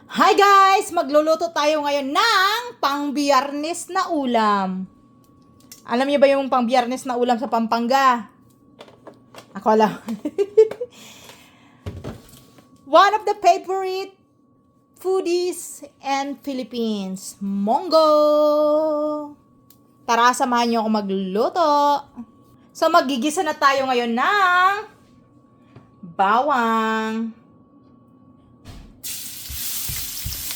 Hi guys! Magluluto tayo ngayon ng pang-biyernes na ulam. Alam niyo ba yung pang-biyernes na ulam sa Pampanga? Ako alam. One of the favorite foodies in Philippines. Monggo! Tara, samahan niyo ako magluto. So, magigisa na tayo ngayon ng bawang.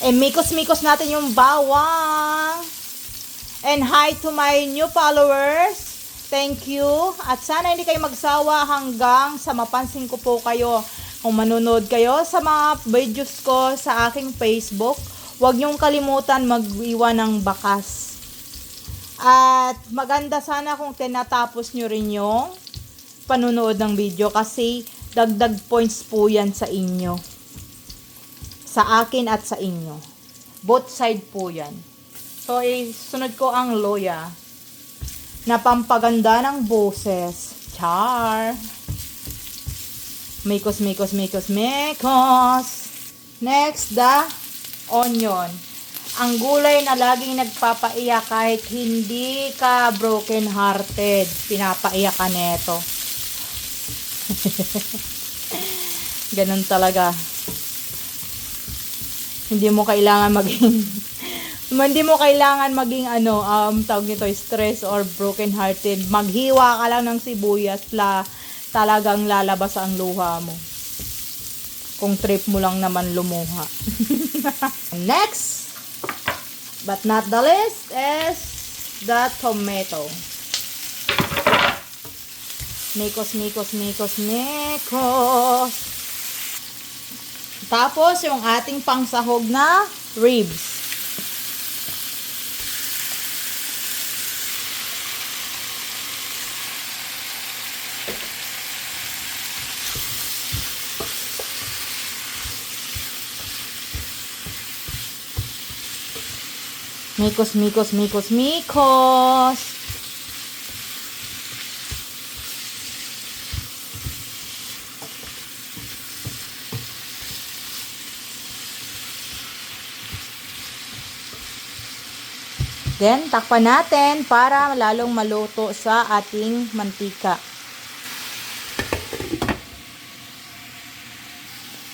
Mikos-mikos natin yung bawang. And hi to my new followers. Thank you. At sana hindi kayo magsawa hanggang sa mapansin ko po kayo. Kung manonood kayo sa mga videos ko sa aking Facebook, huwag niyong kalimutan mag-iwan ng bakas. At maganda sana kung tinatapos nyo rin yung panunood ng video kasi dagdag points po yan sa inyo. Sa akin at sa inyo. Both side po yan. So, sunod ko ang loya na pampaganda ng boses. Char! Mikos, mikos, mikos, mikos. Next, the onion. Ang gulay na laging nagpapaiyak kahit hindi ka broken hearted. Pinapaiyak ka neto. Ganun talaga. Hindi mo kailangan maging tawag nito, stress or broken hearted. Maghiwa ka lang ng sibuyas, talagang lalabas ang luha mo. Kung trip mo lang naman lumuha. Next, but not the least, is the tomato. Mikos, mikos, mikos, mikos. Tapos, yung ating pangsahog na ribs. Mikos, mikos, mikos, mikos. Then, takpan natin para lalong maluto sa ating mantika.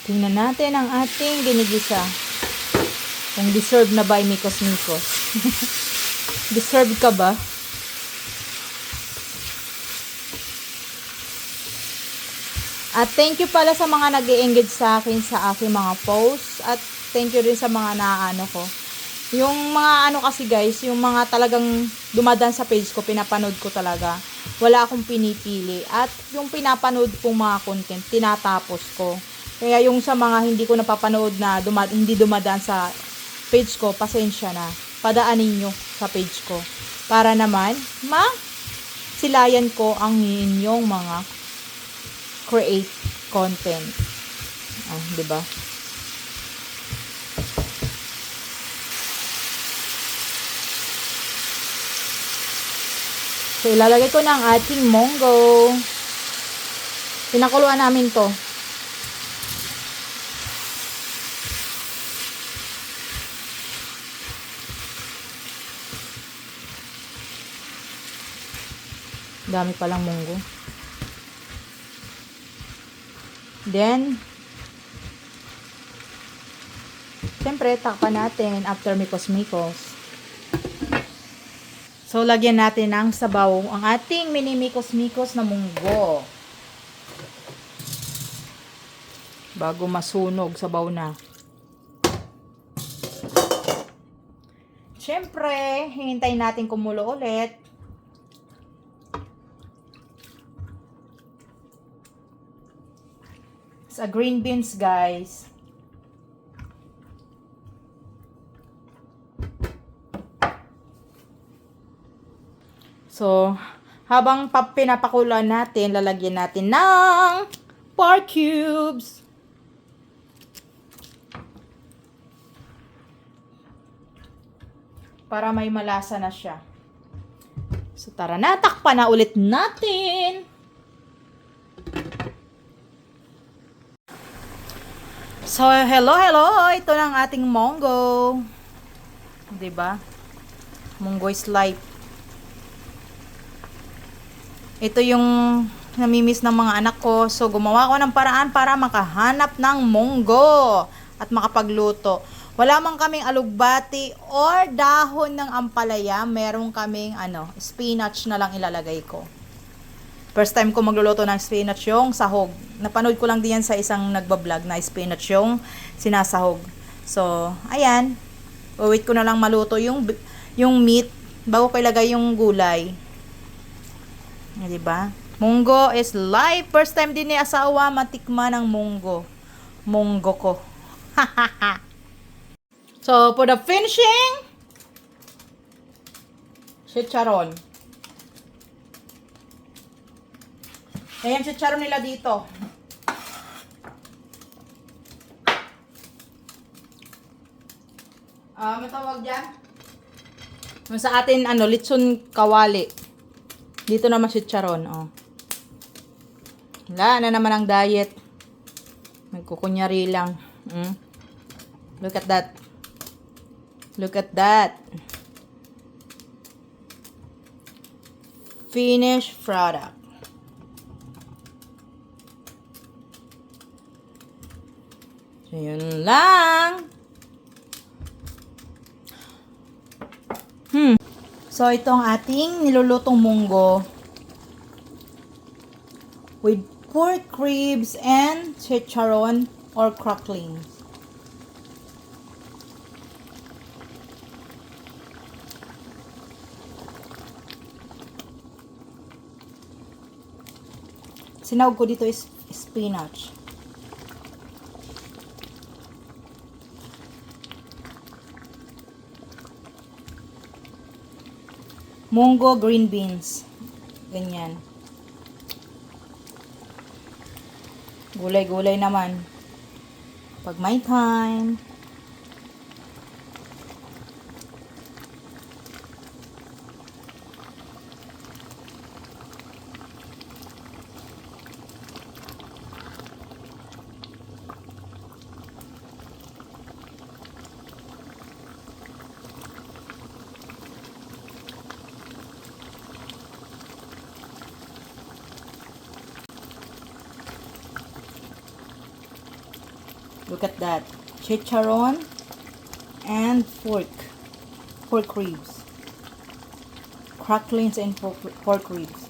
Tingnan natin ang ating ginigisa. Kung deserve na ba ay mikos-mikos. Deserve ka ba? At thank you pala sa mga nag-i-engage sa akin sa aking mga posts. At thank you rin sa mga naano ko. Yung mga ano kasi guys, yung mga talagang dumadaan sa page ko, pinapanood ko talaga. Wala akong pinipili. At yung pinapanood kong mga content, tinatapos ko. Kaya yung sa mga hindi ko napapanood na hindi dumadaan sa page ko, pasensya na. Padaanin nyo sa page ko. Para naman, silayan ko ang inyong mga create content. Diba? So, ilalagay ko na ang ating monggo. Pinakuluan namin to. Dami palang monggo. Then, siyempre, takpan natin after mikos-mikos. So, lagyan natin ng sabaw ang ating mini mikos-mikos na munggo. Bago masunog, sabaw na. Siyempre, hihintayin natin kumulo ulit. Sa green beans, guys. So, habang pinapakuloan natin, lalagyan natin ng pork cubes. Para may malasa na siya. So, tara na, takpan na ulit natin. So, hello, hello! Ito na ang ating munggo. Diba? Munggo is life. Ito yung namimiss ng mga anak ko. So, gumawa ko ng paraan para makahanap ng munggo at makapagluto. Wala man kaming alugbati or dahon ng ampalaya. Meron kaming spinach na lang ilalagay ko. First time ko magluluto ng spinach yung sahog. Napanood ko lang diyan sa isang nagbablog na spinach yung sinasahog. So, ayan. Wait ko na lang maluto yung meat bago ko ilagay yung gulay. Diba? Munggo is life. First time din ni asawa matikman ng munggo. Munggo ko. So, for the finishing, chicharon. Ayan, chicharon nila dito. Matawag dyan? Sa atin, litson kawali. Dito naman chicharon, oh. Wala na naman ang diet. Nagkukunyari lang. Look at that. Look at that. Finished product. So, yun lang. So, ito ang ating nilulutong munggo with pork ribs and chicharon or cracklings. Sinawag ko dito is spinach. Munggo, green beans. Ganyan. Gulay-gulay naman. Pag may time. Look at that. Chicharon and pork ribs. Cracklings and pork ribs.